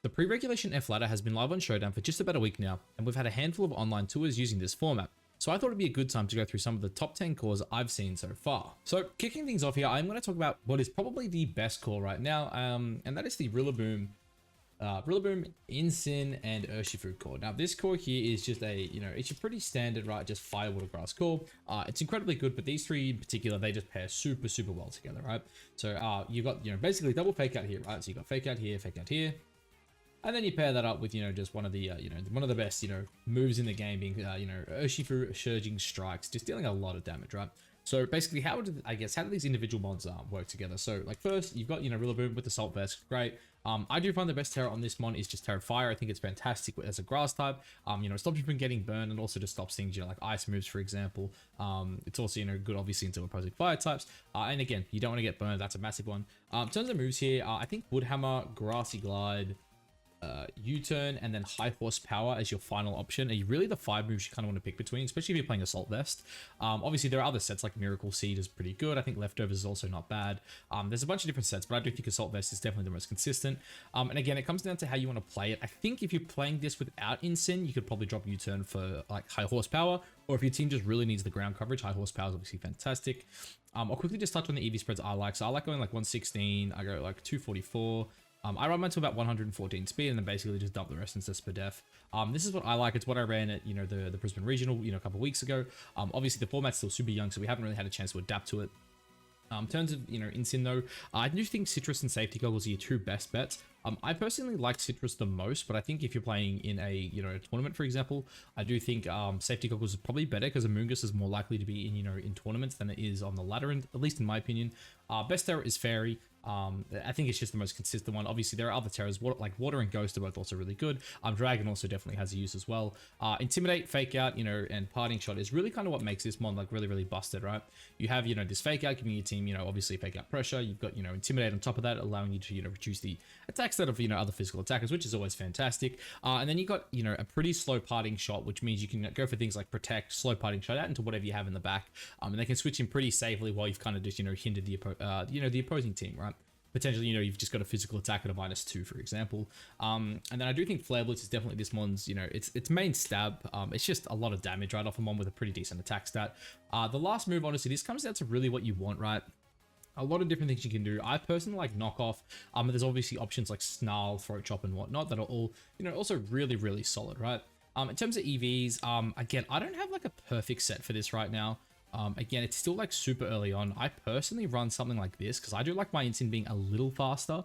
The pre-regulation F ladder has been live on Showdown for just about a week now, and we've had a handful of online tours using this format. So I thought it'd be a good time to go through some of the top 10 cores I've seen so far. So kicking things off here, I'm going to talk about what is probably the best core right now, and that is the Rillaboom, Incin, and Urshifu core. Now this core here is just a, it's a pretty standard, right, just fire, water, grass core. It's incredibly good, but these three in particular, they just pair super, super well together, right? So you've got, basically double fake out here, right? So you got fake out here, and then you pair that up with, just one of the, one of the best, moves in the game being, Urshifu Surging Strikes, just dealing a lot of damage, right? So basically, how do these individual mods work together? So like first, you've got, Rillaboom with the Salt Vest, great. I do find the best Terra on this mod is just Terra Fire. I think it's fantastic as a grass type. It stops you from getting burned and also just stops things, like ice moves, for example. It's also, good obviously into opposing fire types. And again, you don't want to get burned. That's a massive one. In terms of moves here, I think Wood Hammer, Grassy Glide, U-turn, and then high horsepower as your final option are really the 5 moves you kind of want to pick between, especially if you're playing Assault Vest. Obviously there are other sets like Miracle Seed is pretty good. I think Leftovers is also not bad. There's a bunch of different sets, but I do think Assault Vest is definitely the most consistent. And again, it comes down to how you want to play it. I think if you're playing this without Incin, you could probably drop U-turn for like high horsepower, or if your team just really needs the ground coverage, high horsepower is obviously fantastic. I'll quickly just touch on the EV spreads I like. So I like going like 116, I go like 244. I run mine to about 114 speed and then basically just dump the rest into Spadef. This is what I like. It's what I ran at, the Brisbane Regional, a couple of weeks ago. Obviously the format's still super young, so we haven't really had a chance to adapt to it. In terms of, Incin though, I do think Citrus and Safety Goggles are your two best bets. I personally like Citrus the most, but I think if you're playing in a, a tournament, for example, I do think Safety Goggles is probably better because Amoonguss is more likely to be in, in tournaments than it is on the ladder, at least in my opinion. Best Terra is Fairy. I think it's just the most consistent one. Obviously, there are other Terras, like Water and Ghost are both also really good. Dragon also definitely has a use as well. Intimidate, Fake Out, and Parting Shot is really kind of what makes this mod like really, really busted, right? You have, this Fake Out giving your team, obviously Fake Out pressure. You've got, Intimidate on top of that, allowing you to, reduce the attacks that of, other physical attackers, which is always fantastic. And then you got, a pretty slow Parting Shot, which means you can go for things like Protect, slow Parting Shot out into whatever you have in the back. And they can switch in pretty safely while you've kind of just, hindered the, the opposing team, right? Potentially, you've just got a physical attack at a -2, for example. And then I do think Flare Blitz is definitely this one's, its main stab. It's just a lot of damage right off of one with a pretty decent attack stat. The last move, honestly, this comes down to really what you want, right? A lot of different things you can do. I personally like Knockoff. There's obviously options like Snarl, Throat Chop, and whatnot that are all, also really, really solid, right? In terms of EVs, again, I don't have like a perfect set for this right now. Again, it's still like super early on. I personally run something like this because I do like my Incin being a little faster.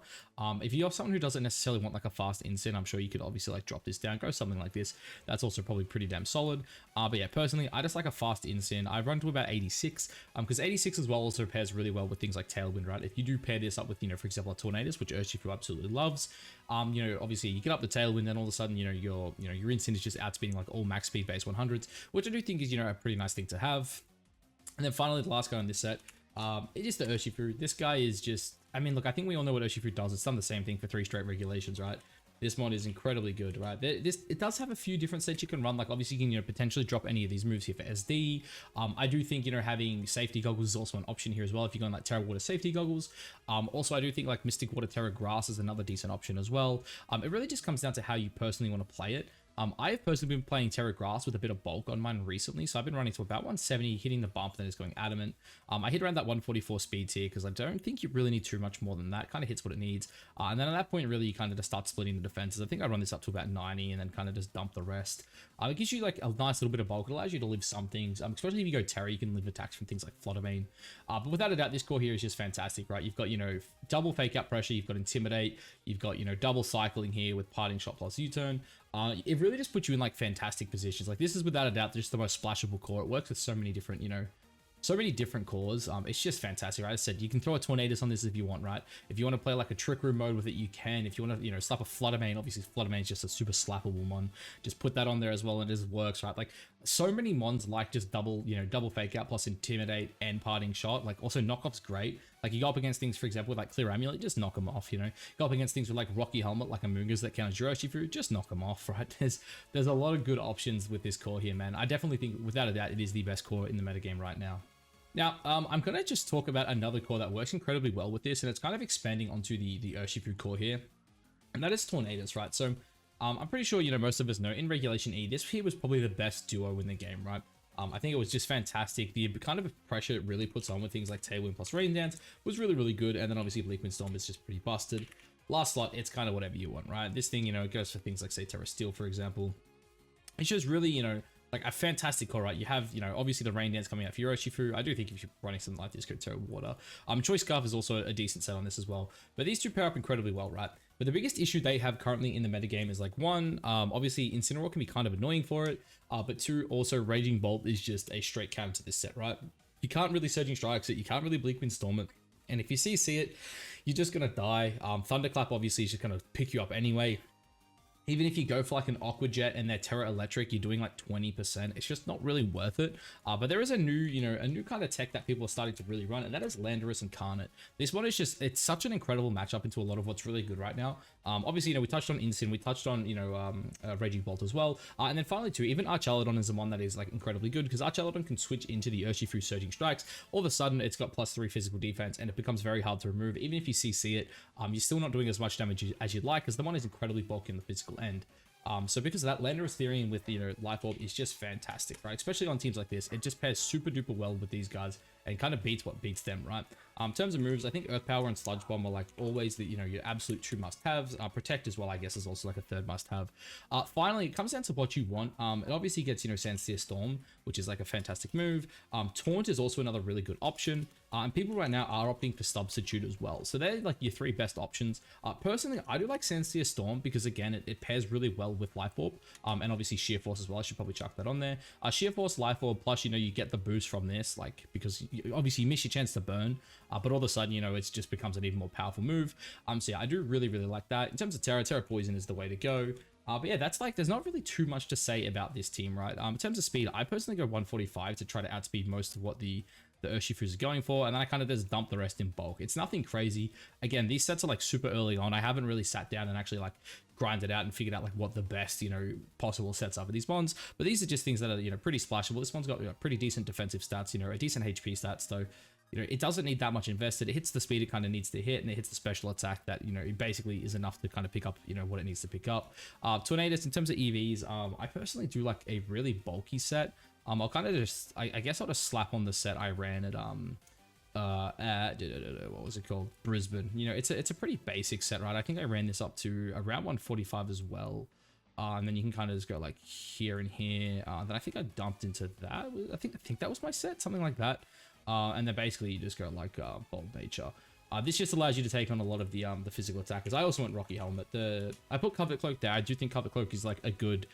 If you're someone who doesn't necessarily want like a fast Incin, I'm sure you could obviously like drop this down, go something like this. That's also probably pretty damn solid. But yeah, personally, I just like a fast Incin. I run to about 86 because 86 as well also pairs really well with things like Tailwind, right? If you do pair this up with, for example, a Tornadus, which Urshifu absolutely loves, obviously you get up the Tailwind and all of a sudden, your Incin is just outspeeding like all max speed base 100s, which I do think is, a pretty nice thing to have. And then finally, the last guy on this set, it is the Urshifu. This guy is just, I mean, look, I think we all know what Urshifu does. It's done the same thing for 3 straight regulations, right? This mod is incredibly good, right? It does have a few different sets you can run. Like, obviously, you can, potentially drop any of these moves here for SD. I do think, having Safety Goggles is also an option here as well if you're going like Terra Water Safety Goggles. Also, I do think like Mystic Water Terra Grass is another decent option as well. It really just comes down to how you personally want to play it. I have personally been playing Terra Grass with a bit of bulk on mine recently, so I've been running to about 170, hitting the bump, then it's going Adamant. I hit around that 144 speeds here because I don't think you really need too much more than that. Kind of hits what it needs. And then at that point, really, you kind of just start splitting the defenses. I think I run this up to about 90 and then kind of just dump the rest. It gives you like a nice little bit of bulk. It allows you to live some things, especially if you go Terra, you can live attacks from things like Fluttermane. But without a doubt, this core here is just fantastic, right? You've got, double Fake Out pressure, you've got Intimidate, you've got, double cycling here with Parting Shot plus U-turn. It really just puts you in like fantastic positions. Like this is without a doubt just the most splashable core. It works with so many different, so many different cores. It's just fantastic, right? I said you can throw a Tornadus on this if you want, right? If you want to play like a Trick Room mode with it, you can. If you want to, slap a Fluttermane, obviously Fluttermane is just a super slappable one. Just put that on there as well, and it just works, right? Like so many mons like just double, double Fake Out plus Intimidate and Parting Shot. Like also Knockoff's great. Like you go up against things, for example, with like Clear Amulet, just knock them off. Go up against things with like Rocky Helmet, like Amoonguss that counters Urshifu, just knock them off, right? There's a lot of good options with this core here, man. I definitely think, without a doubt, it is the best core in the metagame right now. Now, I'm going to just talk about another core that works incredibly well with this, and it's kind of expanding onto the Urshifu core here. and that is Tornadus, right? So I'm pretty sure, you know, most of us know in Regulation E, this here was probably the best duo in the game, right? I think it was just fantastic. The kind of pressure it really puts on with things like Tailwind plus Rain Dance was really, really good. And then obviously Bleak Wind Storm is just pretty busted. Last slot, it's kind of whatever you want, right? This thing, you know, it goes for things like, say, Terra Steel, for example. It's just really, you know, like a fantastic core, right? You have, you know, obviously the Rain Dance coming out for your Urshifu. I do think if you're running something like this, go Terra Water. Choice Scarf is also a decent set on this as well. But these two pair up incredibly well, right? But the biggest issue they have currently in the metagame is like, one, obviously Incineroar can be kind of annoying for it. But two, also Raging Bolt is just a straight counter to this set, right? You can't really Surging Strikes it. You can't really Bleak Wind Storm it. And if you CC it, you're just going to die. Thunderclap obviously is just going to pick you up anyway. Even if you go for like an Aqua Jet and they're Terra Electric, you're doing like 20%. It's just not really worth it. But there is a new, you know, a new kind of tech that people are starting to really run, and that is Landorus and Carnot. This one is just, it's such an incredible matchup into a lot of what's really good right now. Obviously, you know, we touched on Incin, we touched on, you know, Raging Bolt as well. And then finally too, even Archelodon is the one that is like incredibly good, because Archelodon can switch into the Urshifu Surging Strikes. All of a sudden, it's got +3 physical defense, and it becomes very hard to remove. Even if you CC it, you're still not doing as much damage as you'd like, because the one is incredibly bulky in the physical end. So because of that, Landorus Therian with, you know, Life Orb is just fantastic, right? Especially on teams like this. It just pairs super duper well with these guys and kind of beats what beats them, right? In terms of moves, I think Earth Power and Sludge Bomb are like always the, you know, your absolute true must-haves. Protect as well, I guess, is also like a third must-have. Finally, it comes down to what you want. It obviously gets, you know, Sandsear Storm, which is like a fantastic move. Taunt is also another really good option. And people right now are opting for Substitute as well. So they're like your three best options. Personally, I do like Sandsear Storm because, again, it pairs really well with Life Orb. And obviously Sheer Force as well. I should probably chuck that on there. Sheer Force, Life Orb, plus, you know, you get the boost from this, like, because obviously you miss your chance to burn. But all of a sudden, you know, it just becomes an even more powerful move. So yeah, I do really, really like that. In terms of Terra Poison is the way to go. But yeah, that's like, there's not really too much to say about this team, right? In terms of speed, I personally go 145 to try to outspeed most of what the Urshifus are going for, and then I kind of just dump the rest in bulk. It's nothing crazy. Again, these sets are like super early on. I haven't really sat down and actually like grinded out and figured out like what the best, you know, possible sets are for these bonds. But these are just things that are, you know, pretty splashable. This one's got, you know, pretty decent defensive stats, you know, a decent HP stats, though. You know, it doesn't need that much invested. It hits the speed it kind of needs to hit, and it hits the special attack that, you know, it basically is enough to kind of pick up, you know, what it needs to pick up. Tornadus, in terms of EVs, I personally do like a really bulky set. I'll kind of just, I guess I'll just slap on the set I ran at, what was it called? Brisbane. You know, it's a pretty basic set, right? I think I ran this up to around 145 as well. And then you can kind of just go like here and here. Then I think I dumped into that. I think that was my set, something like that. And then basically you just go like Bold Nature. This just allows you to take on a lot of the physical attackers. I also went Rocky Helmet. I put Covet Cloak there. I do think Covet Cloak is like a good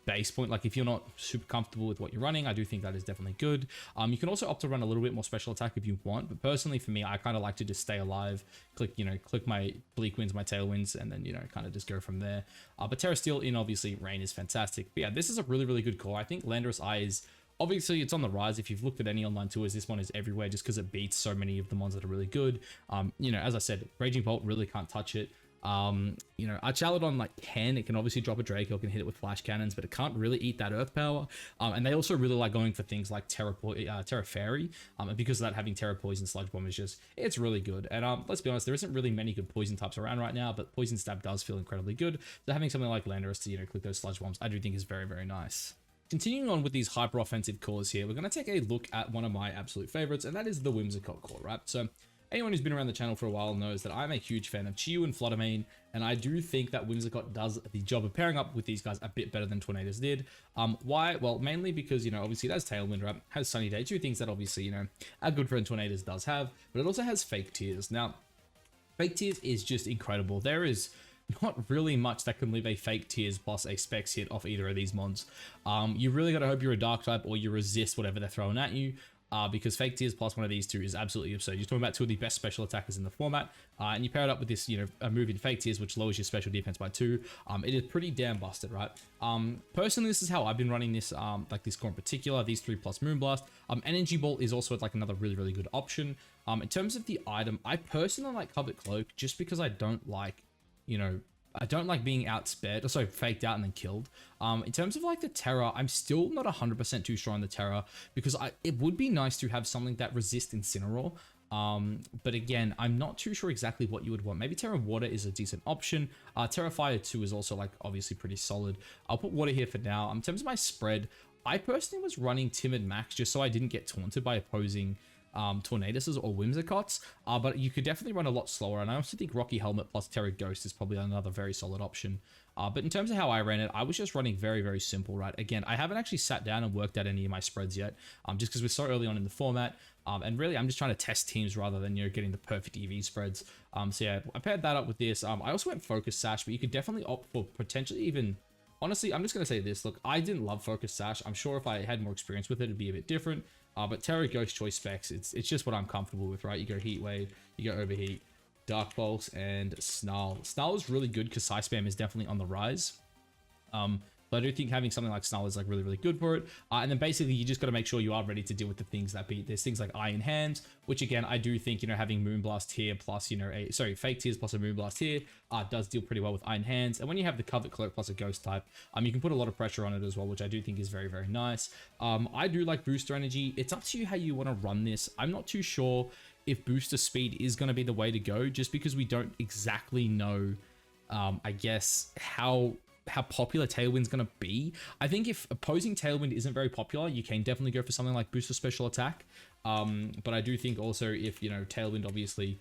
base point. Like if you're not super comfortable with what you're running, I do think that is definitely good. You can also opt to run a little bit more special attack if you want, but personally for me, I kind of like to just stay alive, click my Bleak Winds, my Tailwinds, and then, you know, kind of just go from there. But Terra Steel in obviously Rain is fantastic. But yeah, this is a really, really good core. I think Landorus Eye is obviously it's on the rise. If you've looked at any online tours, this one is everywhere just because it beats so many of the ones that are really good. You know, as I said, Raging Bolt really can't touch it. You know, Archelodon like can, it can obviously drop a Draco, can hit it with flash cannons, but it can't really eat that earth power. And they also really like going for things like Terra Fairy, and because of that, having Terra Poison Sludge Bomb is just, it's really good. And let's be honest, there isn't really many good poison types around right now, but Poison Stab does feel incredibly good. So having something like Landorus to, you know, click those Sludge Bombs, I do think is very, very nice. Continuing on with these hyper offensive cores here, we're going to take a look at one of my absolute favorites, and that is the Whimsicott core, right? So anyone who's been around the channel for a while knows that I'm a huge fan of Chi-Yu and Flutter Mane, and I do think that Whimsicott does the job of pairing up with these guys a bit better than Tornadus did. Why? Well, mainly because, you know, obviously it has Tailwind, right? Has Sunny Day, two things that obviously, you know, our good friend Tornadus does have, but it also has Fake Tears. Now, Fake Tears is just incredible. There is not really much that can leave a Fake Tears plus a Specs hit off either of these mods. You really got to hope you're a Dark type or you resist whatever they're throwing at you. Because Fake Tears plus one of these two is absolutely absurd. You're talking about two of the best special attackers in the format, and you pair it up with this, you know, a move in Fake Tears, which lowers your special defense by 2. It is pretty damn busted, right? Personally, this is how I've been running this, like this core in particular, these 3+ Moonblast. Energy Bolt is also like another really, really good option. In terms of the item, I personally like Covet Cloak just because I don't like, you know, I don't like being outspared, or sorry, faked out and then killed. In terms of like the Terra, I'm still not 100% too strong on the Terra because it would be nice to have something that resists Incineroar. But again, I'm not too sure exactly what you would want. Maybe Terra Water is a decent option. Terra Fire 2 is also like obviously pretty solid. I'll put Water here for now. In terms of my spread, I personally was running Timid Max just so I didn't get taunted by opposing Tornaduses or Whimsicots, but you could definitely run a lot slower, and I also think Rocky Helmet plus Terra Ghost is probably another very solid option. But in terms of how I ran it, I was just running very, very simple, right? Again, I haven't actually sat down and worked out any of my spreads yet, just because we're so early on in the format, and really I'm just trying to test teams rather than, you know, getting the perfect EV spreads. So yeah, I paired that up with this. I also went Focus Sash, but you could definitely opt for potentially even... Honestly, I'm just going to say this. Look, I didn't love Focus Sash. I'm sure if I had more experience with it, it'd be a bit different. But Terra Ghost choice specs, it's just what I'm comfortable with, right? You go Heat Wave, you go Overheat, Dark Pulse, and Snarl. Snarl is really good because Psy Spam is definitely on the rise. But I do think having something like Snarl is like really, really good for it. And then basically you just got to make sure you are ready to deal with the things that beat. There's things like Iron Hands, which again, I do think, you know, having Moonblast here plus, you know, Fake Tears plus a Moonblast here does deal pretty well with Iron Hands. And when you have the Covet Cloak plus a Ghost type, you can put a lot of pressure on it as well, which I do think is very, very nice. I do like Booster Energy. It's up to you how you want to run this. I'm not too sure if Booster Speed is going to be the way to go, just because we don't exactly know, I guess, how popular Tailwind's going to be. I think if opposing Tailwind isn't very popular, you can definitely go for something like Booster Special Attack. But I do think also if, you know, Tailwind obviously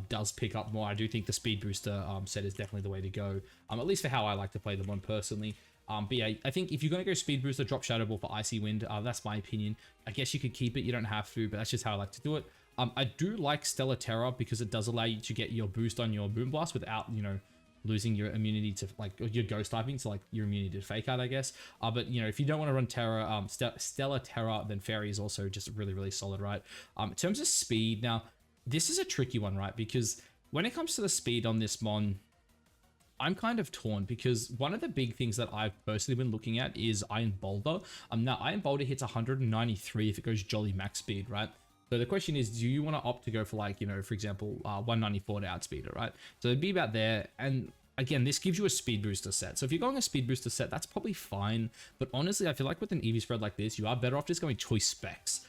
does pick up more, I do think the Speed Booster set is definitely the way to go, at least for how I like to play them on personally. But yeah, I think if you're going to go Speed Booster, drop Shadow Ball for Icy Wind. That's my opinion. I guess you could keep it. You don't have to, but that's just how I like to do it. I do like Stellar Terror because it does allow you to get your boost on your Moonblast without, you know, losing your immunity to, like, your ghost typing, so like your immunity to Fake Out, I guess. But you know, if you don't want to run Terra, Stellar Terra, then Fairy is also just really, really solid, right? In terms of speed, now this is a tricky one, right? Because when it comes to the speed on this mon, I'm kind of torn, because one of the big things that I've personally been looking at is Iron Boulder. Now Iron Boulder hits 193 if it goes Jolly max speed, right? So the question is, do you want to opt to go for, like, you know, for example, 194 to outspeed it, right? So it'd be about there. And again, this gives you a speed booster set. So if you're going a speed booster set, that's probably fine. But honestly, I feel like with an EV spread like this, you are better off just going choice specs.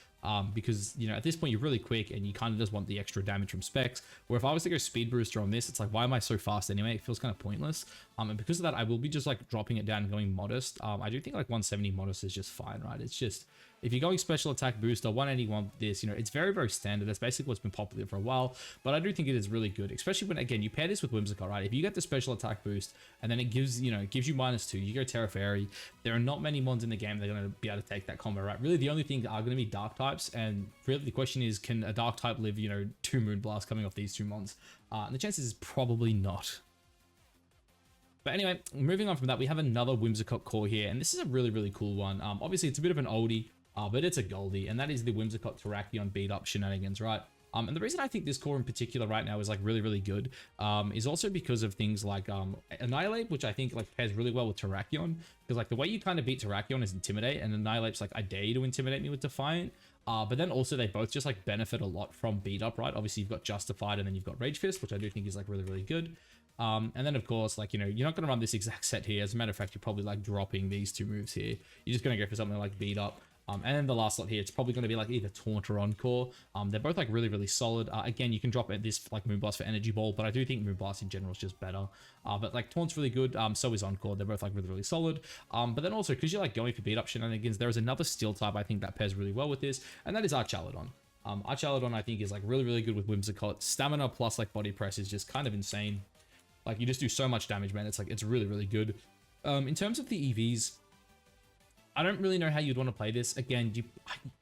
Because, you know, at this point you're really quick and you kind of just want the extra damage from specs. Where if I was to go speed booster on this, it's like, why am I so fast anyway? It feels kind of pointless. And because of that, I will be just like dropping it down and going modest. I do think like 170 modest is just fine, right? It's just, if you're going special attack booster, 181 this, you know, it's very, very standard. That's basically what's been popular for a while, but I do think it is really good, especially when, again, you pair this with Whimsicott, right? If you get the special attack boost and then it gives, you know, it gives you -2, you go Terra Fairy, there are not many mons in the game that are going to be able to take that combo, right? Really, the only thing are going to be dark types, and really the question is, can a dark type live, you know, 2 Moonblasts coming off these 2 mons? And the chances is probably not. But anyway, moving on from that, we have another Whimsicott core here, and this is a really, really cool one. Obviously, it's a bit of an oldie, but it's a Goldie, and that is the Whimsicott Terrakion beat up shenanigans, right? And the reason I think this core in particular right now is like really, really good is also because of things like Annihilate, which I think like pairs really well with Terrakion, because like the way you kind of beat Terrakion is Intimidate, and Annihilate's like, I dare you to intimidate me with Defiant. But then also they both just like benefit a lot from beat up, right? Obviously you've got Justified and then you've got Rage Fist, which I do think is like really, really good. And then of course, like, you know, you're not going to run this exact set here. As a matter of fact, you're probably like dropping these 2 moves here. You're just going to go for something like beat up. And then the last slot here, it's probably going to be like either Taunt or Encore. They're both like really, really solid. Again, you can drop this like Moonblast for Energy Ball, but I do think Moonblast in general is just better. But like Taunt's really good. So is Encore. They're both like really, really solid. But then also, because you're like going for beat up shenanigans, there is another Steel type I think that pairs really well with this, and that is Archaludon. Archaludon I think is like really, really good with Whimsicott. Stamina plus like Body Press is just kind of insane. Like you just do so much damage, man. It's like, it's really, really good. In terms of the EVs, I don't really know how you'd want to play this. Again,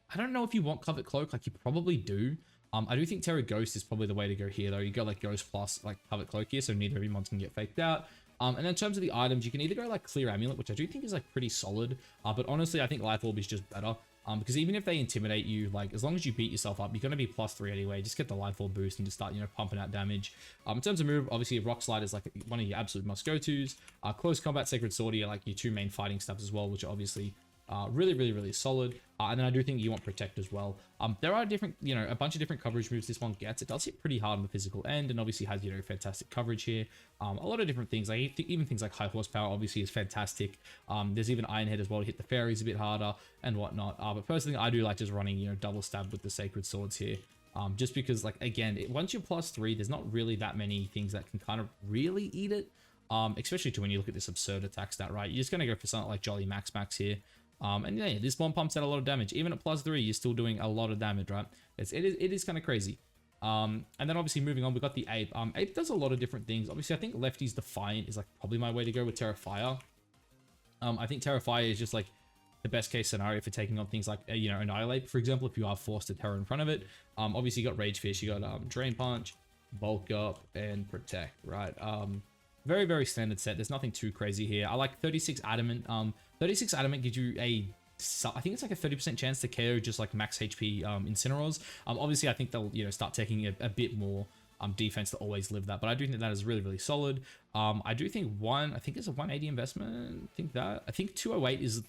I don't know if you want Covet Cloak, like you probably do. I do think Terra Ghost is probably the way to go here though. You go like Ghost plus like Covet Cloak here, so neither of your mons can get faked out. And then in terms of the items, you can either go like Clear Amulet, which I do think is like pretty solid. But honestly, I think Life Orb is just better. Because even if they intimidate you, like as long as you beat yourself up, you're going to be +3 anyway. Just get the Life Orb boost and just start, you know, pumping out damage. In terms of move, obviously Rock Slide is like one of your absolute must go-tos. Close Combat, Sacred Sword are like your 2 main fighting stabs as well, which are obviously really, really, really solid. And then I do think you want Protect as well. There are different, you know, a bunch of different coverage moves this one gets. It does hit pretty hard on the physical end, and obviously has, you know, fantastic coverage here. A lot of different things, like even things like High Horsepower obviously is fantastic. There's even Iron Head as well to hit the fairies a bit harder and whatnot. But personally, I do like just running, you know, double stab with the Sacred Swords here. Just because, like, again, once you're +3, there's not really that many things that can kind of really eat it. Especially to when you look at this absurd attack stat, right? You're just gonna go for something like Jolly Max here. And yeah, this one pumps out a lot of damage. Even at +3, you're still doing a lot of damage, right? It is kind of crazy. And then obviously moving on, we got the Ape. Ape does a lot of different things. Obviously, I think Lefty's Defiant is like probably my way to go with Terrafire. I think Terrafire is just like the best case scenario for taking on things like, you know, Annihilate, for example, if you are forced to Terra in front of it. Obviously, you got Rage Fist, you got Drain Punch, Bulk Up, and Protect, right? Very, very standard set. There's nothing too crazy here. I like 36 Adamant. 36 Adamant gives you I think it's like a 30% chance to KO just like max HP Incineroars. Obviously, I think they'll, you know, start taking a bit more defense to always live that, but I do think that is really, really solid. I do think I think it's a 180 investment. I think 208 is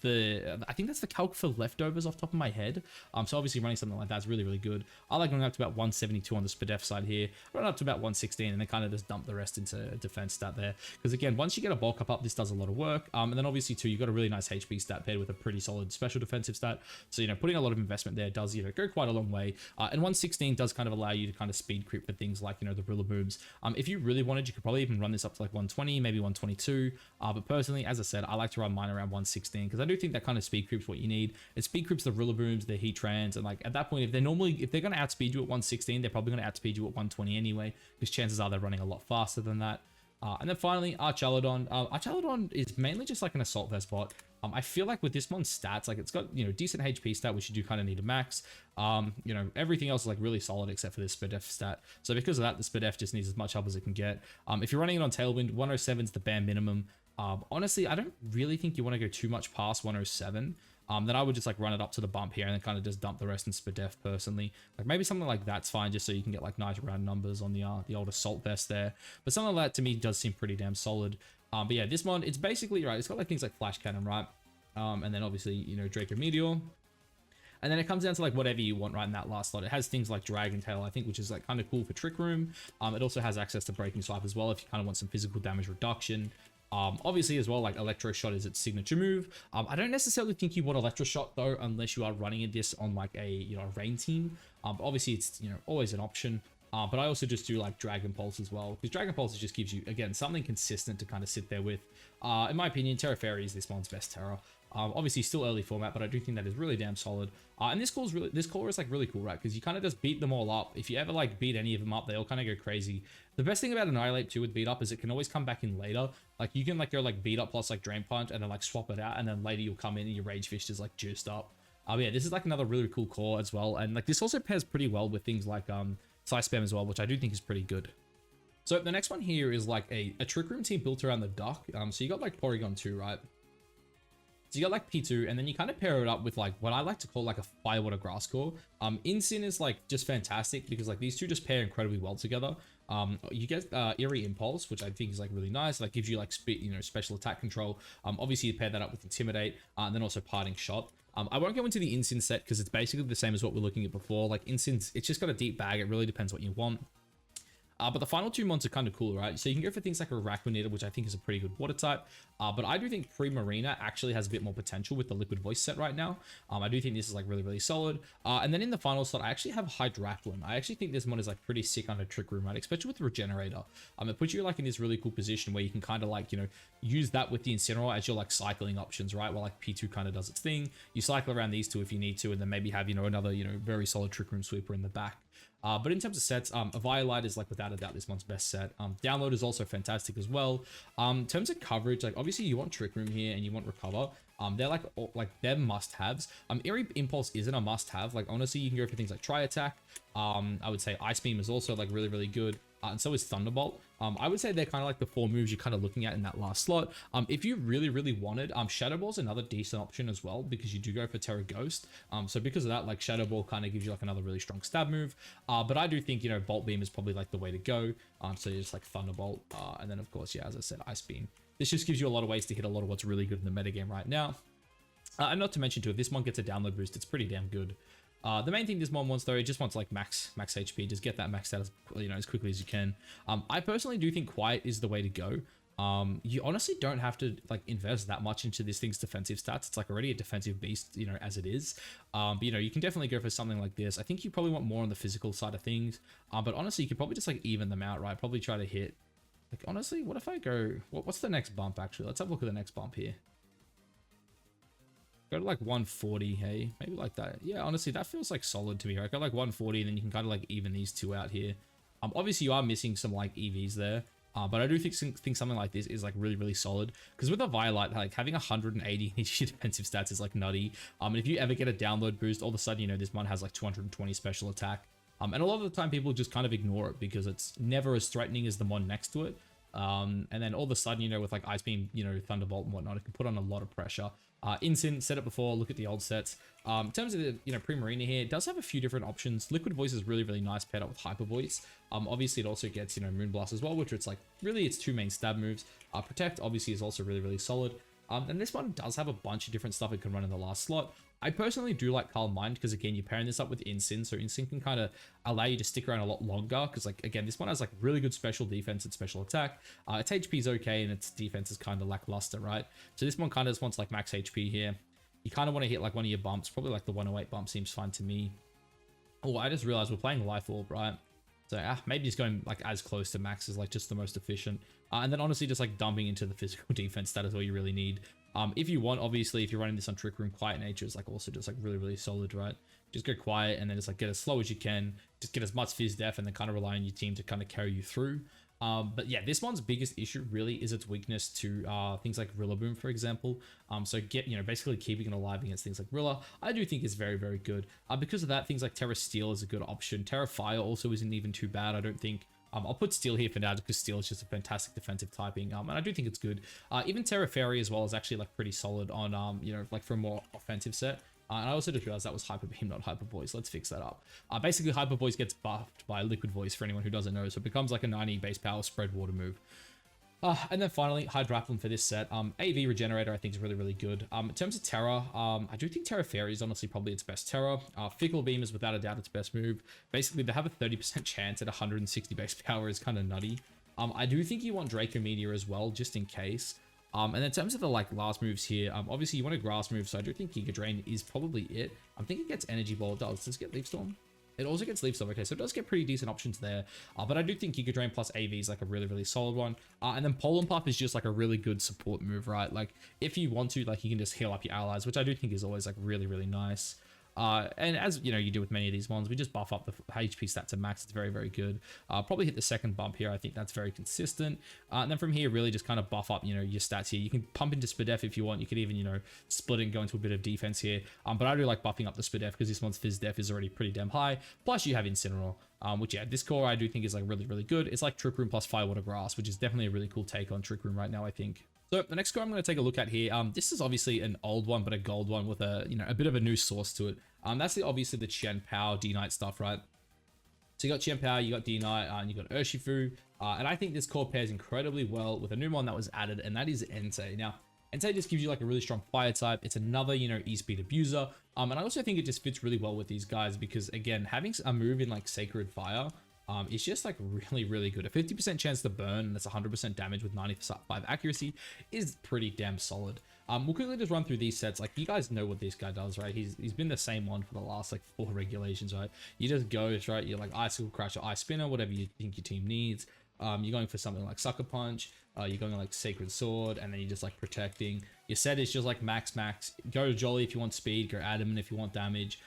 I think that's the calc for leftovers off the top of my head. So obviously running something like that's really, really good. I like going up to about 172 on the Spadef side here, run up to about 116, and then kind of just dump the rest into defense stat there. Because again, once you get a bulk up, this does a lot of work. And then obviously too, you got a really nice HP stat paired with a pretty solid special defensive stat. So, you know, putting a lot of investment there does, you know, go quite a long way. And 116 does kind of allow you to kind of speed creep for things like, you know, the Rillabooms. If you really wanted, you could probably even run this up to like 120, maybe 122. But personally, as I said, I like to run mine around 116 because I do think that kind of speed creeps what you need. It speed creeps the Rillabooms, the Heatrans, and like at that point, if they're going to outspeed you at 116, they're probably going to outspeed you at 120 anyway, because chances are they're running a lot faster than that. And then finally, Archaludon. Archaludon is mainly just like an Assault Vest bot. I feel like with this one's stats, like it's got, you know, decent HP stat, which you do kind of need to max. You know, everything else is like really solid except for this Spadef stat. So because of that, the Spadef just needs as much help as it can get. If you're running it on Tailwind, 107 is the bare minimum. Honestly, I don't really think you want to go too much past 107. Then I would just like run it up to the bump here and then kind of just dump the rest in Spadef personally. Like maybe something like that's fine just so you can get like nice round numbers on the old Assault Vest there. But something like that to me does seem pretty damn solid. But yeah, this one, it's basically, right, it's got like things like Flash Cannon, right? And then obviously, you know, Draco Meteor. And then it comes down to like whatever you want right in that last slot. It has things like Dragon Tail, I think, which is like kind of cool for Trick Room. It also has access to Breaking Swipe as well if you kind of want some physical damage reduction. Obviously as well, like Electro Shot is its signature move. I don't necessarily think you want Electro Shot though, unless you are running this on like a, you know, a rain team. Obviously it's, you know, always an option. But I also just do like Dragon Pulse as well, because Dragon Pulse just gives you, again, something consistent to kind of sit there with. In my opinion, Terra Fairy is this one's best Terra. Obviously still early format, but I do think that is really damn solid. And this core is like really cool, right? Because you kind of just beat them all up. If you ever like beat any of them up, they all kind of go crazy. The best thing about Annihilate too with beat up is it can always come back in later. Like you can like go like beat up plus like Drain Punch and then like swap it out, and then later you'll come in and your Rage Fist is like juiced up. Yeah, this is like another really cool core as well, and like this also pairs pretty well with things like Size Spam as well, which I do think is pretty good. So the next one here is like a Trick Room team built around the Duck. So you got like Porygon 2, right? So you got like P2, and then you kind of pair it up with like what I like to call like a Firewater Grass core. Incin is like just fantastic because like these two just pair incredibly well together. You get Eerie Impulse, which I think is like really nice. Like gives you like special attack control. Obviously you pair that up with Intimidate, and then also Parting Shot. I won't go into the Incin set because it's basically the same as what we're looking at before. Like Incin's, it's just got a deep bag. It really depends what you want. But the final two mons are kind of cool, right? So you can go for things like a Araquanida, which I think is a pretty good water type. But I do think Primarina actually has a bit more potential with the Liquid Voice set right now. I do think this is like really, really solid. And then in the final slot, I actually have Hydraplin. I actually think this mod is like pretty sick under Trick Room, right? Especially with Regenerator. It puts you like in this really cool position where you can kind of like, you know, use that with the Incineroar as your like cycling options, right? While like P2 kind of does its thing. You cycle around these two if you need to, and then maybe have, you know, another, you know, very solid Trick Room sweeper in the back. But in terms of sets, Eviolite is like without a doubt this month's best set. Download is also fantastic as well. In terms of coverage, like obviously you want Trick Room here and you want Recover. They're like they're must-haves. Eerie Impulse isn't a must-have. Like honestly, you can go for things like Tri Attack. I would say Ice Beam is also like really, really good. And so is Thunderbolt. I would say they're kind of like the four moves you're kind of looking at in that last slot. If you really, really wanted, Shadow Ball is another decent option as well because you do go for Terra Ghost. So because of that, like Shadow Ball kind of gives you like another really strong stab move. But I do think, you know, Bolt Beam is probably like the way to go. So you're just like Thunderbolt. And then of course, yeah, as I said, Ice Beam. This just gives you a lot of ways to hit a lot of what's really good in the metagame right now. And not to mention too, if this one gets a download boost, it's pretty damn good. The main thing this mon wants though, it just wants like max HP, just get that maxed out as, you know, as quickly as you can. I personally do think Quiet is the way to go. You honestly don't have to like invest that much into this thing's defensive stats. It's like already a defensive beast, you know, as it is. But you know, you can definitely go for something like this. I think you probably want more on the physical side of things. But honestly, you could probably just like even them out, right? Probably try to hit. Like honestly, what if I go? What's the next bump actually? Let's have a look at the next bump here. Go to like 140, hey, maybe like that. Yeah, honestly, that feels like solid to me, right? Go like 140, and then you can kind of like even these two out here. Obviously you are missing some like EVs there, but I do think something like this is like really, really solid. Because with a Violite, like having 180 defensive stats is like nutty. And if you ever get a download boost, all of a sudden, you know, this one has like 220 special attack. And a lot of the time people just kind of ignore it because it's never as threatening as the mon next to it. And then all of a sudden, you know, with like Ice Beam, you know, Thunderbolt and whatnot, it can put on a lot of pressure. Incin, said it before, look at the old sets. In terms of the, you know, Primarina here, it does have a few different options. Liquid Voice is really, really nice paired up with Hyper Voice. Obviously it also gets, you know, Moonblast as well, which it's like really its two main stab moves. Protect obviously is also really, really solid. And this one does have a bunch of different stuff it can run in the last slot. I personally do like Calm Mind because, again, you're pairing this up with Incin, so Incin can kind of allow you to stick around a lot longer because, like, again, this one has, like, really good special defense and special attack. Its HP is okay and its defense is kind of lackluster, right? So this one kind of just wants, like, max HP here. You kind of want to hit, like, one of your bumps. Probably, like, the 108 bump seems fine to me. Oh, I just realized we're playing Life Orb, right? So maybe just going like as close to max is like just the most efficient. And then honestly just like dumping into the physical defense, that is all you really need. If you want, obviously, if you're running this on Trick Room, Quiet Nature is like also just like really, really solid, right? Just go quiet and then just like get as slow as you can. Just get as much Fizz Def and then kind of rely on your team to kind of carry you through. But yeah, this one's biggest issue really is its weakness to things like Rillaboom, for example. So basically keeping it alive against things like Rilla, I do think is very, very good. Because of that, things like Terra Steel is a good option. Terra Fire also isn't even too bad, I don't think. I'll put Steel here for now because Steel is just a fantastic defensive typing, and I do think it's good. Even Terra Fairy as well is actually like pretty solid on, like for a more offensive set. And I also just realized that was Hyper Beam, not Hyper Voice. Let's fix that up. Basically, Hyper Voice gets buffed by Liquid Voice for anyone who doesn't know, so it becomes like a 90 base power spread water move. And then finally, Hydrapplin for this set. AV Regenerator I think is really, really good. In terms of Terra, I do think Terra Fairy is honestly probably its best Terra. Fickle Beam is without a doubt its best move. Basically, they have a 30% chance at 160 base power is kind of nutty. I do think you want Draco Meteor as well, just in case. And in terms of the like last moves here, obviously you want a grass move, so I do think Giga Drain is probably it. I'm thinking it gets Energy Ball. It does. Does it get Leaf Storm? It also gets Leaf Storm. Okay, so it does get pretty decent options there. But I do think Giga Drain plus AV is like a really, really solid one. And then Pollen Puff is just like a really good support move, right? Like if you want to, like you can just heal up your allies, which I do think is always like really, really nice. And as you know, you do with many of these ones, we just buff up the HP stat to max. It's very, very good. Probably hit the second bump here. I think that's very consistent. And then from here, really just kind of buff up, your stats here. You can pump into Spadef if you want. You could even, split and go into a bit of defense here. But I do like buffing up the Spadef because this one's Fizz Def is already pretty damn high. Plus you have Incineroar, which yeah, this core I do think is like really, really good. It's like Trick Room plus Firewater Grass, which is definitely a really cool take on Trick Room right now, I think. So the next core I'm going to take a look at here, this is obviously an old one, but a gold one with a, a bit of a new source to it. That's obviously the Chien-Pao D-Knight stuff, right? So you got Chien-Pao, you got D-Knight, and you got Urshifu. And I think this core pairs incredibly well with a new one that was added, and that is Entei. Now, Entei just gives you like a really strong fire type. It's another, E-Speed abuser. And I also think it just fits really well with these guys because, again, having a move in like Sacred Fire, it's just like really, really good. A 50% chance to burn, and that's 100% damage with 95 accuracy is pretty damn solid. We'll quickly just run through these sets. Like, you guys know what this guy does, right? He's been the same one for the last like 4 regulations, right? You just go, right? You're like Icicle Crash or Ice Spinner, whatever you think your team needs. You're going for something like Sucker Punch. You're going like Sacred Sword, and then you're just like protecting. Your set is just like max. Go Jolly if you want speed. Go Adamant if you want damage.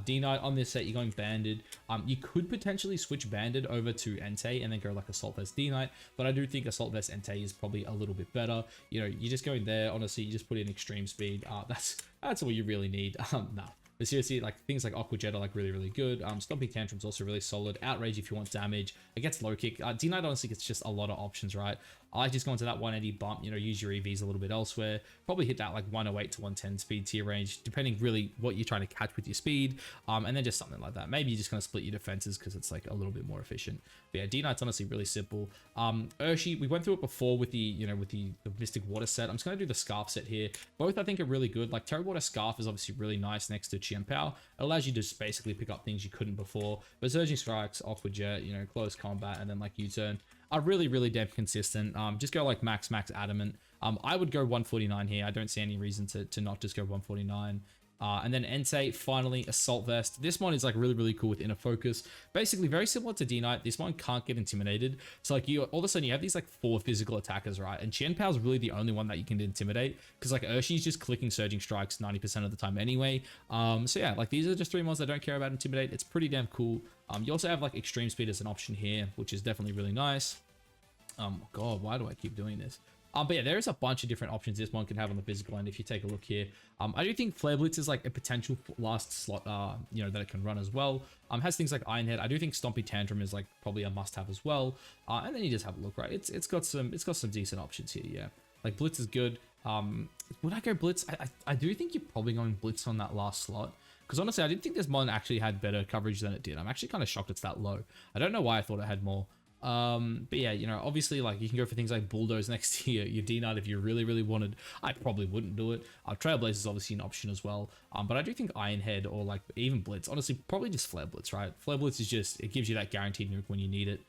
D-Knight on this set, you're going Banded. You could potentially switch Banded over to Entei and then go like Assault Vest D-Knight, but I do think Assault Vest Entei is probably a little bit better. You're just going there, honestly, you just put in Extreme Speed. That's all you really need. No. But seriously, like things like Aqua Jet are like really, really good. Stomping Tantrum's also really solid. Outrage if you want damage. It gets low kick. D-Knight honestly gets just a lot of options, right? I like just going to that 180 bump, use your EVs a little bit elsewhere. Probably hit that like 108 to 110 speed tier range, depending really what you're trying to catch with your speed. And then just something like that. Maybe you're just going to split your defenses because it's like a little bit more efficient. But yeah, D-Knight's honestly really simple. Urshi, we went through it before with the, with the Mystic Water set. I'm just going to do the Scarf set here. Both I think are really good. Like Terra Water Scarf is obviously really nice next to Chien-Pao. It allows you to just basically pick up things you couldn't before. But Surging Strikes, Aqua Jet, close combat, and then like U-turn. are really, really damn consistent. Just go like max adamant. I would go 149 here. I don't see any reason to not just go 149. And then Entei, finally, Assault Vest. This one is like really, really cool with Inner Focus. Basically, very similar to D-Knight. This one can't get intimidated. So like you, all of a sudden you have these like 4 physical attackers, right? And Qian Pao is really the only one that you can intimidate because like Urshi's just clicking Surging Strikes 90% of the time anyway. So yeah, like these are just 3 mods that don't care about Intimidate. It's pretty damn cool. You also have like Extreme Speed as an option here, which is definitely really nice. God, why do I keep doing this? But yeah, there's a bunch of different options this one can have on the physical end if you take a look here. I do think Flare Blitz is like a potential last slot, you know, that it can run as well. Has things like Iron Head. I do think Stompy Tantrum is like probably a must-have as well. And then you just have a look, right? It's got some decent options here, yeah. Like Blitz is good. Would I go Blitz? I do think you're probably going Blitz on that last slot. Because honestly, I didn't think this mod actually had better coverage than it did. I'm actually kind of shocked it's that low. I don't know why I thought it had more. But yeah, you know, obviously like you can go for things like Bulldoze next to your D-Knight if you really wanted. I probably wouldn't do it. Trailblaze is obviously an option as well. But I do think Iron Head or like even Blitz, honestly, probably just Flare Blitz, right? Flare Blitz is just, it gives you that guaranteed nuke when you need it.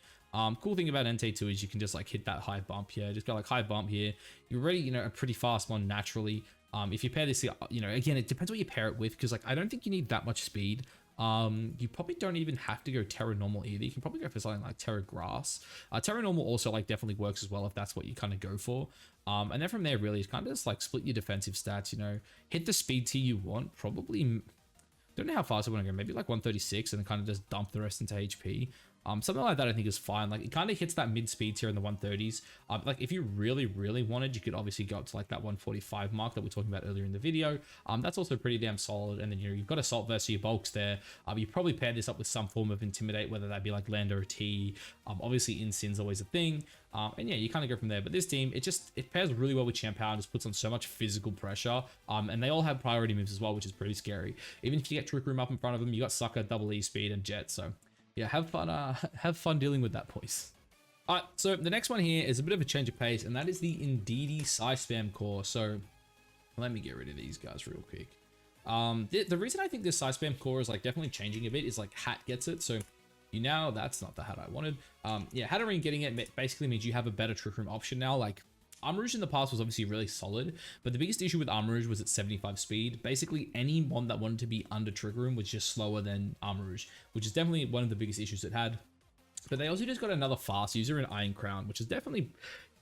Cool thing about Entei too is you can just like hit that high bump here. Just go like high bump here. You're already, you know, a pretty fast one naturally. If you pair this, you know, again, it depends what you pair it with because like I don't think you need that much speed. You probably don't even have to go Terra Normal either. You can probably go for something like Terra Grass. Terra Normal also like definitely works as well if that's what you kind of go for. And then from there really it's kind of just like split your defensive stats, you know, hit the speed tier you want. Probably, don't know how fast I want to go, maybe like 136 and then kind of just dump the rest into HP. Something like that I think is fine. Like it kind of hits that mid speeds here in the 130s. Like if you really wanted, you could obviously go up to like that 145 mark that we are talking about earlier in the video. That's also pretty damn solid. And then, you know, you've got Assault versus your bulks there. You probably pair this up with some form of Intimidate, whether that be like Land or T. Obviously Incin's always a thing. And yeah, you kind of go from there. But this team, it pairs really well with Qian Pao and just puts on so much physical pressure. And they all have priority moves as well, which is pretty scary. Even if you get Trick Room up in front of them, you got Sucker, Double E Speed, and Jet. So yeah, have fun dealing with that, boys. Alright, so the next one here is a bit of a change of pace, and that is the Indeedee Psy Spam core. So let me get rid of these guys real quick. The reason I think this Psy Spam core is like definitely changing a bit is like Hat gets it. So you now, that's not the Hat I wanted. Yeah, Hatterene getting it basically means you have a better Trick Room option now. Like Armarouge in the past was obviously really solid, but the biggest issue with Armarouge was its 75 speed. Basically, any mon that wanted to be under Trick Room was just slower than Armarouge, which is definitely one of the biggest issues it had. But they also just got another fast user in Iron Crown, which is definitely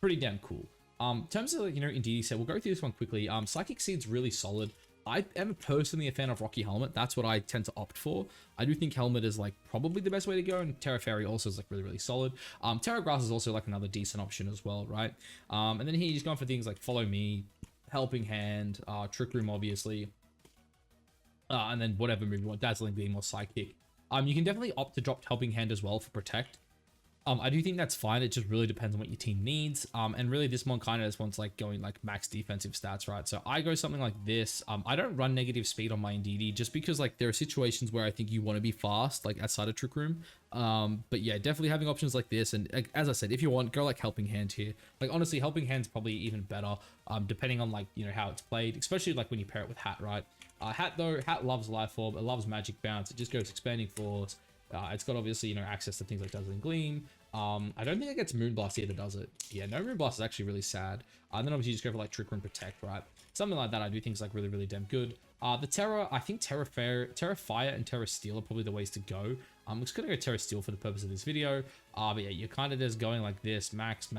pretty damn cool. In terms of, you know, Indeedee set, we'll go through this one quickly. Psychic Seed's really solid. I am personally a fan of Rocky Helmet. That's what I tend to opt for. I do think Helmet is like probably the best way to go, and Terra Fairy also is like really solid. Terra Grass is also like another decent option as well, right? And then here he's going for things like Follow Me, Helping Hand, Trick Room obviously, and then whatever move you want, Dazzling Beam or Psychic. You can definitely opt to drop Helping Hand as well for Protect. I do think that's fine. It just really depends on what your team needs. And really this one kind of just wants like going like max defensive stats, right? So I go something like this. I don't run negative speed on my Indeedee just because like there are situations where I think you want to be fast, like outside of Trick Room. But yeah, definitely having options like this. And as I said, if you want, go like Helping Hand here. Like honestly, Helping Hand's probably even better, depending on like, you know, how it's played, especially like when you pair it with Hat, right? Hat though, Hat loves Life Orb, it loves Magic Bounce, it just goes Expanding Force. It's got obviously, you know, access to things like Dazzling Gleam. I don't think it gets Moonblast either, does it? Yeah, no Moonblast is actually really sad. And then obviously you just go for like Trick Room Protect, right? Something like that I do think is like really damn good. The Terra, I think Terra Fire and Terra Steel are probably the ways to go. I'm just gonna go Terra Steel for the purpose of this video. But yeah, you're kind of just going like this, max,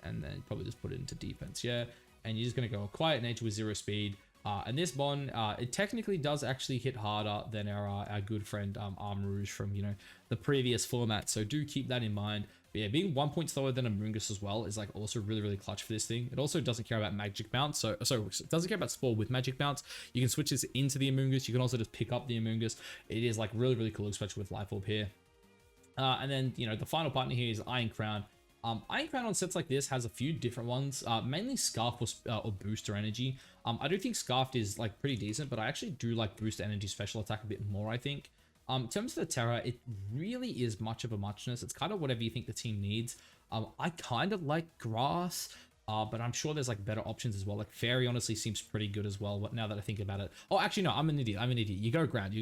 and then probably just put it into defense, yeah. And you're just gonna go a Quiet Nature with 0 speed. And this Bond, it technically does actually hit harder than our good friend Armarouge from, you know, the previous format. So do keep that in mind. But yeah, being 1 point slower than Amoonguss as well is like also really clutch for this thing. It also doesn't care about Magic Bounce. So it doesn't care about Spore with Magic Bounce. You can switch this into the Amoonguss. You can also just pick up the Amoonguss. It is like really cool, especially with Life Orb here. And then, you know, the final partner here is Iron Crown. Iron Crown on sets like this has a few different ones, mainly Scarf or Booster Energy. I do think Scarf is like pretty decent, but I actually do like Booster Energy Special Attack a bit more, I think. In terms of the Terra, it really is much of a muchness. It's kind of whatever you think the team needs. I kind of like Grass. But I'm sure there's like better options as well. Like Fairy honestly seems pretty good as well. Now that I think about it. Oh, actually no, I'm an idiot. You go ground.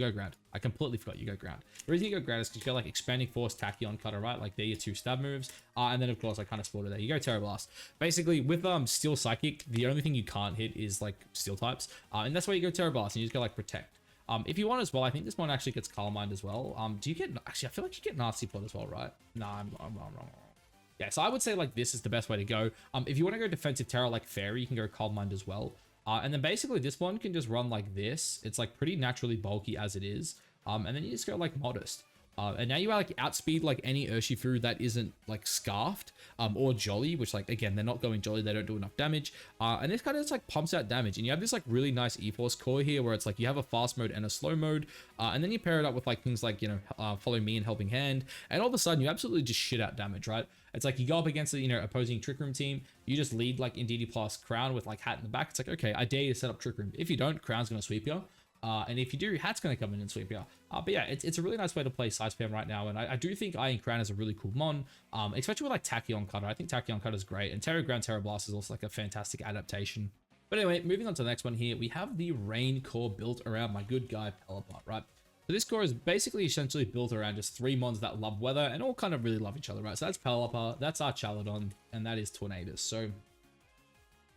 I completely forgot you go ground. The reason you go ground is because you go like expanding force, tachyon cutter, right? Like they're your 2 stab moves. And then of course I kind of spotted there. You go Terra Blast. Basically with Steel Psychic, the only thing you can't hit is like steel types. And that's why you go Terra Blast and you just go like Protect. If you want as well, I think this one actually gets Calm Mind as well. Do you get, actually I feel like you get Nasty Plot as well, right? No, I'm wrong. Yeah, so I would say like this is the best way to go. If you want to go defensive Terra like Fairy, you can go Calm Mind as well. And then basically this one can just run like this. It's like pretty naturally bulky as it is. And then you just go like Modest. And now you like outspeed like any Urshifu that isn't like Scarfed or Jolly, which like, again, they're not going Jolly. They don't do enough damage. And this kind of just like pumps out damage. And you have this like really nice E-Force core here where it's like you have a fast mode and a slow mode. And then you pair it up with like things like, you know, Follow Me and Helping Hand. And all of a sudden you absolutely just shit out damage, right? It's like you go up against the, you know, opposing Trick Room team. You just lead like Indeedee plus Crown with like Hat in the back. It's like, okay, I dare you to set up Trick Room. If you don't, Crown's going to sweep you. And if you do, Hat's going to come in and sweep you. But yeah, it's a really nice way to play side spam right now. And I do think Iron Crown is a really cool mon, especially with like Tachyon Cutter. I think Tachyon Cutter is great. And Terra Ground Terra Blast is also like a fantastic adaptation. But anyway, moving on to the next one here, we have the Rain core built around my good guy Pelipper, right? So this core is basically essentially built around just 3 mons that love weather and all kind of really love each other, right? So that's Pelipper, that's our Chaladon, and that is Tornadus. So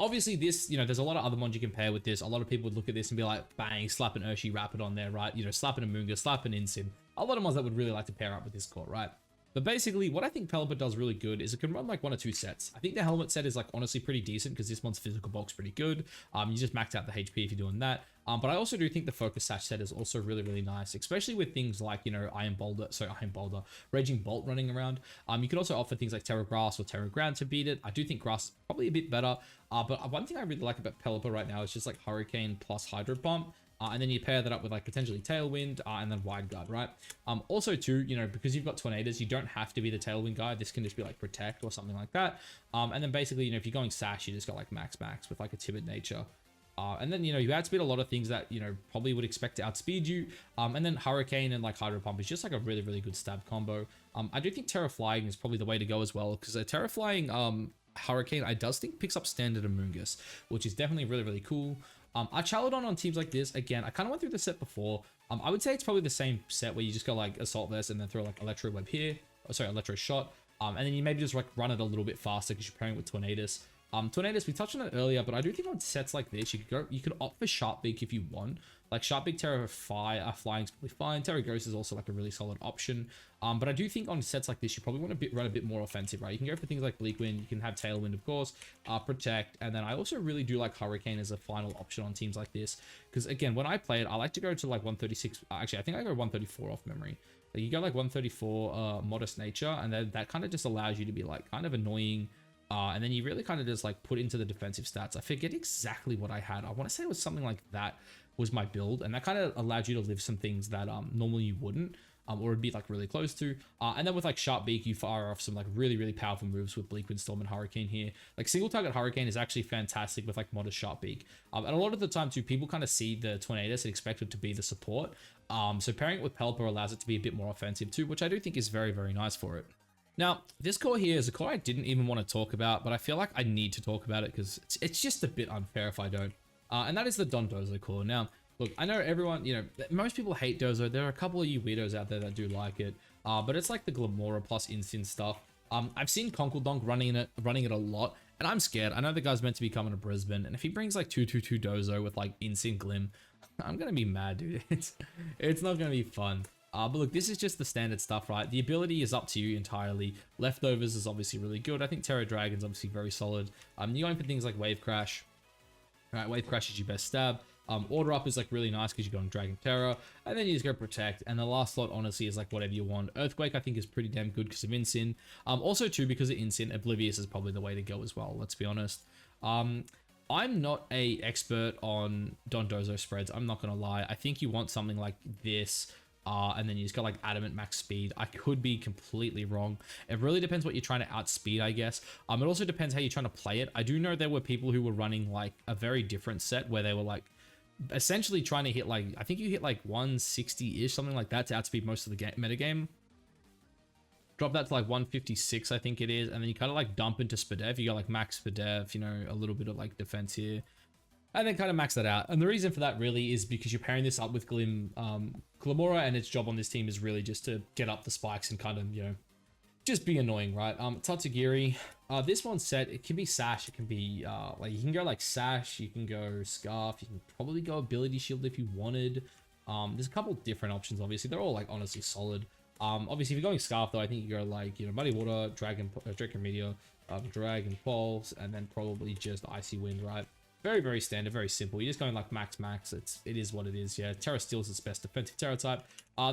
obviously this, you know, there's a lot of other mons you can pair with this. A lot of people would look at this and be like, bang, slap an Urshi Rapid on there, right? You know, slap an Amoonguss, slap an Incin. A lot of mons that would really like to pair up with this core, right? But basically, what I think Pelipper does really good is it can run like 1 or 2 sets. I think the helmet set is like honestly pretty decent because this one's physical bulk's pretty good. You just max out the HP if you're doing that. But I also do think the Focus Sash set is also really, really nice, especially with things like, you know, Raging Bolt running around. You can also offer things like Terra Grass or Terra Ground to beat it. I do think Grass is probably a bit better. But one thing I really like about Pelipper right now is just like Hurricane plus Hydro Pump. And then you pair that up with like potentially Tailwind and then Wide Guard, right? Also too, you know, because you've got Tornadus, you don't have to be the Tailwind guy. This can just be like Protect or something like that. And then basically, you know, if you're going Sash, you just got like Max with like a Timid Nature. And then, you know, you outspeed a lot of things that, you know, probably would expect to outspeed you. And then Hurricane and like Hydro Pump is just like a really, really good stab combo. I do think Terra Flying is probably the way to go as well, because a Terra Flying Hurricane, I does think picks up standard Amoonguss, which is definitely really, really cool. Our Chaladon on teams like this, again, I kind of went through the set before. I would say it's probably the same set where you just go like Assault Vest and then throw like Electro Web here. Oh, sorry, Electro Shot. And then you maybe just like run it a little bit faster because you're pairing with Tornadus. Tornadus, we touched on it earlier, but I do think on sets like this, you could opt for Sharp Beak if you want. Like Sharp Beak Terra Flying is probably fine. Terra Ghost is also like a really solid option. But I do think on sets like this, you probably want to run a bit more offensive, right? You can go for things like Bleak Wind, you can have Tailwind, of course, Protect, and then I also really do like Hurricane as a final option on teams like this. Because again, when I play it, I like to go to like 136. Actually, I think I go 134 off memory. Like you go like 134 Modest Nature, and then that kind of just allows you to be like kind of annoying. And then you really kind of just like put into the defensive stats. I forget exactly what I had. I want to say it was something like that was my build. And that kind of allowed you to live some things that normally you wouldn't. Or would be like really close to. And then with like Sharp Beak, you fire off some like really, really powerful moves with Bleak Wind Storm and Hurricane here. Like single target Hurricane is actually fantastic with like Modest Sharp Beak. And a lot of the time too, people kind of see the Tornadus and expect it to be the support. So pairing it with Pelipper allows it to be a bit more offensive too, which I do think is very, very nice for it. Now, this core here is a core I didn't even want to talk about, but I feel like I need to talk about it because it's just a bit unfair if I don't. And that is the Dondozo core. Now, look, I know everyone, you know, most people hate Dozo. There are a couple of you weirdos out there that do like it, but it's like the Glamora plus Incin stuff. I've seen Conkeldonk running it a lot, and I'm scared. I know the guy's meant to be coming to Brisbane, and if he brings like 2/2/2 Dozo with like Incin Glim, I'm gonna be mad, dude. It's not gonna be fun. But look, this is just the standard stuff, right? The ability is up to you entirely. Leftovers is obviously really good. I think Terra Dragon's obviously very solid. You're going for things like Wave Crash. Right, Wave Crash is your best stab. Order Up is like really nice because you're going Dragon Terror. And then you just go Protect. And the last slot, honestly, is like whatever you want. Earthquake, I think, is pretty damn good because of Incin. Also, too, because of Incin, Oblivious is probably the way to go as well, let's be honest. I'm not a expert on Dondozo spreads. I'm not going to lie. I think you want something like this. And then you just got like Adamant max speed. I could be completely wrong. It really depends what you're trying to outspeed, I guess. It also depends how you're trying to play it. I do know there were people who were running like a very different set where they were like essentially trying to hit like, I think you hit like 160-ish, something like that to outspeed most of the game, metagame. drop that to like 156, I think it is, and then you kind of like dump into Spadev. You got like max Spadev, you know, a little bit of like defense here, and then kind of max that out. And the reason for that really is because you're pairing this up with Glimmora, and its job on this team is really just to get up the spikes and kind of, you know, just be annoying, right? Tatsugiri, this one set, it can be Sash, it can be, like, you can go like Sash, you can go Scarf, you can probably go Ability Shield if you wanted. There's a couple different options, obviously. They're all, like, honestly solid. Obviously, if you're going Scarf, though, I think you go, like, you know, Muddy Water, Dragon Meteor, Dragon Pulse, and then probably just Icy Wind, right? Very, very standard, very simple. You're just going like max. It is what it is. Yeah, Terra Steel is its best defensive Terra type.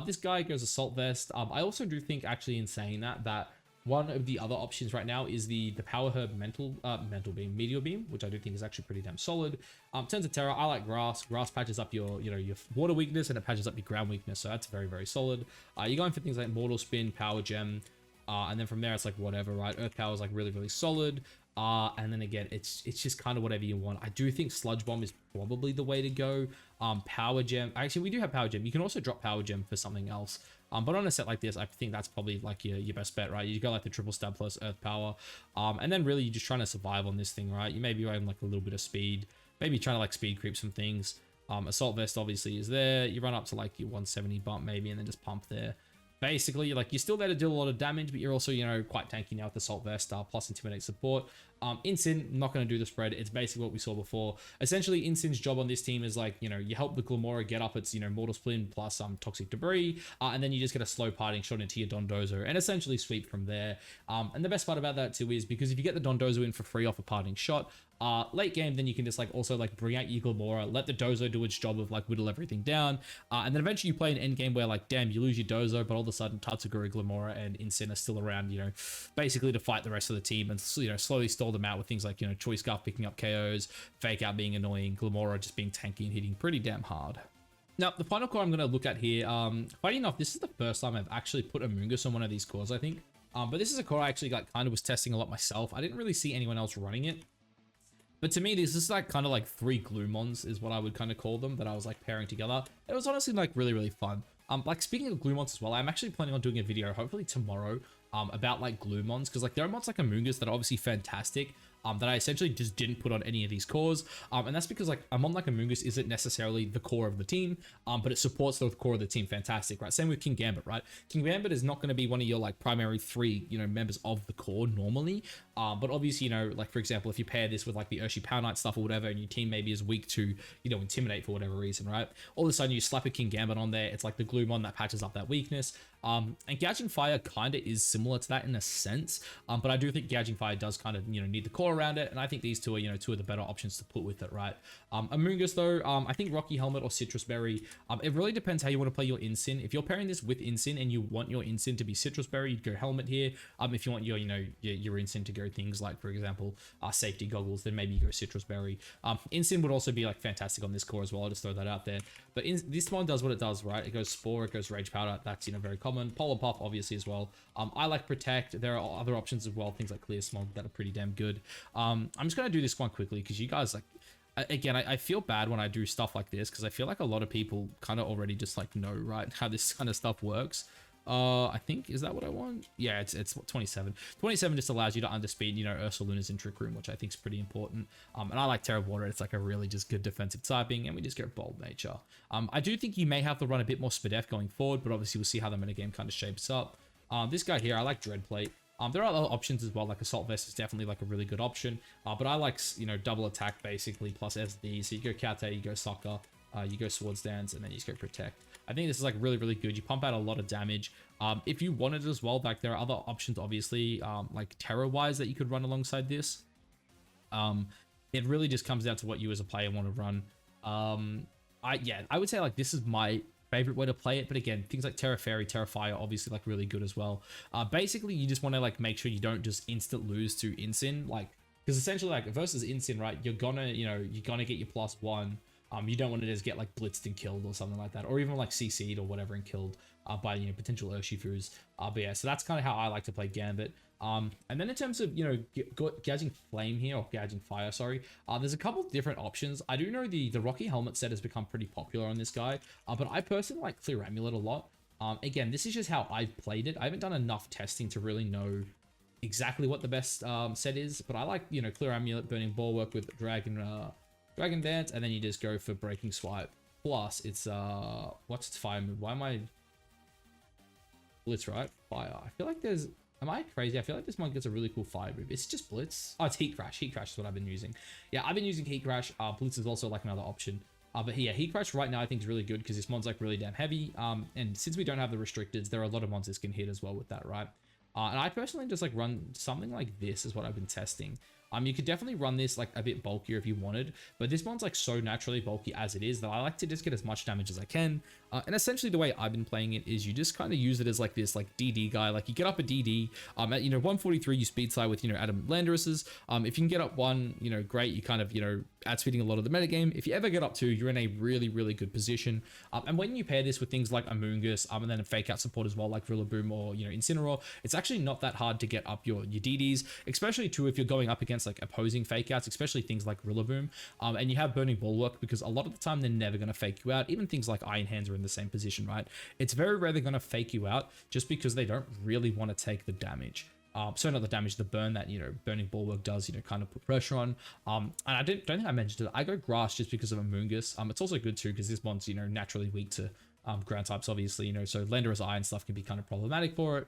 This guy goes Assault Vest. I also do think, actually, in saying that one of the other options right now is the Power Herb Mental Beam, Meteor Beam, which I do think is actually pretty damn solid. In terms of Terra, I like Grass. Grass patches up your, you know, your water weakness, and it patches up your ground weakness, so that's very, very solid. You're going for things like Mortal Spin, Power Gem, and then from there it's like whatever, right? Earth Power is like really, really solid. And then again, it's just kind of whatever you want. I do think Sludge Bomb is probably the way to go. Power Gem. Actually, we do have Power Gem. You can also drop Power Gem for something else. But on a set like this, I think that's probably like your best bet, right? You go like the triple stab plus Earth Power. And then really you're just trying to survive on this thing, right? You may be running like a little bit of speed. Maybe trying to like speed creep some things. Assault Vest obviously is there. You run up to like your 170 bump maybe, and then just pump there. Basically, like, you're still there to deal a lot of damage, but you're also, you know, quite tanky now with Assault Vest, plus Intimidate support. Incin, not going to do the spread. It's basically what we saw before. Essentially, Incin's job on this team is, like, you know, you help the Glimmora get up its, you know, Mortal Spin plus Toxic Debris, and then you just get a slow parting shot into your Dondozo, and essentially sweep from there. And the best part about that, too, is because if you get the Dondozo in for free off a parting shot, late game, then you can just like also like bring out your Glimmora, let the Dozo do its job of like whittle everything down, and then eventually you play an end game where like, damn, you lose your Dozo, but all of a sudden Tatsugiri, Glimmora, and Incin are still around, you know, basically to fight the rest of the team and, you know, slowly stall them out with things like, you know, Choice Scarf picking up KOs, Fake Out being annoying, Glimmora just being tanky and hitting pretty damn hard. Now, the final core I'm going to look at here, funny enough, this is the first time I've actually put Amoonguss on one of these cores, I think. But this is a core I actually like kind of was testing a lot myself. I didn't really see anyone else running it. But to me, this is like kind of like 3 Gloomons is what I would kind of call them that I was like pairing together. It was honestly like really, really fun. Like speaking of Gloomons as well, I'm actually planning on doing a video, hopefully tomorrow, about like Gloomons, because like there are mods like Amoonguss that are obviously fantastic, that I essentially just didn't put on any of these cores, and that's because like a mod like Amoonguss isn't necessarily the core of the team, but it supports the core of the team fantastic, right? Same with Kingambit, right? Kingambit is not going to be one of your like primary 3, you know, members of the core normally, but obviously, you know, like for example, if you pair this with like the Urshi Power Knight stuff or whatever, and your team maybe is weak to, you know, Intimidate for whatever reason, right? All of a sudden you slap a Kingambit on there, it's like the Gloomon that patches up that weakness. And Gouging Fire kind of is similar to that in a sense, but I do think Gouging Fire does kind of, you know, need the core around it, and I think these two are, you know, 2 of the better options to put with it, right? Amoonguss though, I think Rocky Helmet or Citrus Berry, it really depends how you want to play your Incin. If you're pairing this with Incin and you want your Incin to be Citrus Berry, you'd go Helmet here. If you want your, you know, your Incin to go things like, for example, Safety Goggles, then maybe you go Citrus Berry. Incin would also be like fantastic on this core as well. I'll just throw that out there. But this one does what it does, right? It goes Spore, it goes Rage Powder. That's, you know, very common. Polar Puff, obviously, as well. I like Protect. There are other options as well, things like Clear Smog that are pretty damn good. I'm just going to do this one quickly because you guys, like, again, I feel bad when I do stuff like this because I feel like a lot of people kind of already just, like, know, right, how this kind of stuff works. I think, is that what I want? Yeah, it's 27. 27 just allows you to underspeed, you know, Ursaluna's in Trick Room, which I think is pretty important. And I like Terra Water. It's like a really just good defensive typing, and we just get Bold Nature. I do think you may have to run a bit more Spadef going forward, but obviously we'll see how the metagame kind of shapes up. This guy here, I like Dreadplate. There are other options as well, like Assault Vest is definitely like a really good option. But I like, you know, double attack basically, plus SD. So you go Kate, you go Soccer, you go Swords Dance, and then you just go Protect. I think this is like really, really good. You pump out a lot of damage. If you wanted as well, like there are other options, obviously, like Terror-wise that you could run alongside this. It really just comes down to what you as a player want to run. I would say like this is my favorite way to play it, but again, things like Terra Fairy, Terra Fire, obviously like really good as well. Basically, you just want to like make sure you don't just instant lose to Incin, like because essentially like versus Incin, right? You're gonna get your +1. You don't want to just get like blitzed and killed or something like that, or even like CC'd or whatever and killed by, you know, potential Urshifus. But yeah, so that's kind of how I like to play Gambit. And then in terms of, you know, Gouging Flame here, or Gouging Fire, sorry, there's a couple different options. I do know the Rocky Helmet set has become pretty popular on this guy, but I personally like Clear Amulet a lot. Again, this is just how I've played it. I haven't done enough testing to really know exactly what the best set is, but I like, you know, Clear Amulet, Burning Bulwark with Dragon Dance, and then you just go for Breaking Swipe. Plus, it's, what's its fire move? Why am I... Blitz, right? Fire. I feel like there's... Am I crazy? I feel like this one gets a really cool fire move. It's just Blitz. Oh, it's Heat Crash. Heat Crash is what I've been using. Yeah, I've been using Heat Crash. Blitz is also like another option. But yeah, Heat Crash right now I think is really good because this mod's like really damn heavy. And since we don't have the restricteds, there are a lot of mods that can hit as well with that, right? And I personally just like run something like this is what I've been testing. You could definitely run this like a bit bulkier if you wanted, but this one's like so naturally bulky as it is that I like to just get as much damage as I can. And essentially the way I've been playing it is you just kind of use it as like this like DD guy. Like you get up a DD, at, you know, 143, you speed slide with, you know, Adam Landorus's. If you can get up 1, you know, great, you kind of, you know, outspeeding a lot of the metagame. If you ever get up 2, you're in a really, really good position. And when you pair this with things like Amoonguss, and then a fake out support as well, like Rillaboom or, you know, Incineroar, it's actually not that hard to get up your DDs, especially too if you're going up against like opposing fake outs, especially things like Rillaboom. And you have Burning Bulwark because a lot of the time they're never going to fake you out. Even things like Iron Hands are in the same position, right? It's very rare they're going to fake you out just because they don't really want to take the damage. So not the damage, the burn that, you know, Burning Bulwark does, you know, kind of put pressure on. And I don't think I mentioned it. I go Grass just because of Amoonguss. It's also good too because this one's, you know, naturally weak to ground types, obviously, you know, so Landorus Iron stuff can be kind of problematic for it.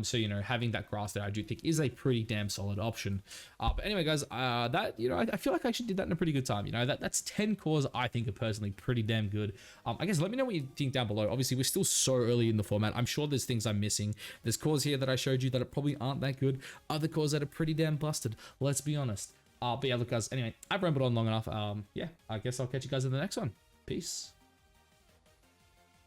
So, you know, having that Grass there, I do think is a pretty damn solid option. But anyway, guys, that, you know, I feel like I actually did that in a pretty good time. You know, that's 10 cores I think are personally pretty damn good. I guess let me know what you think down below. Obviously, we're still so early in the format. I'm sure there's things I'm missing. There's cores here that I showed you that probably aren't that good. Other cores that are pretty damn busted. Let's be honest. But yeah, look, guys, anyway, I've rambled on long enough. Yeah, I guess I'll catch you guys in the next one. Peace.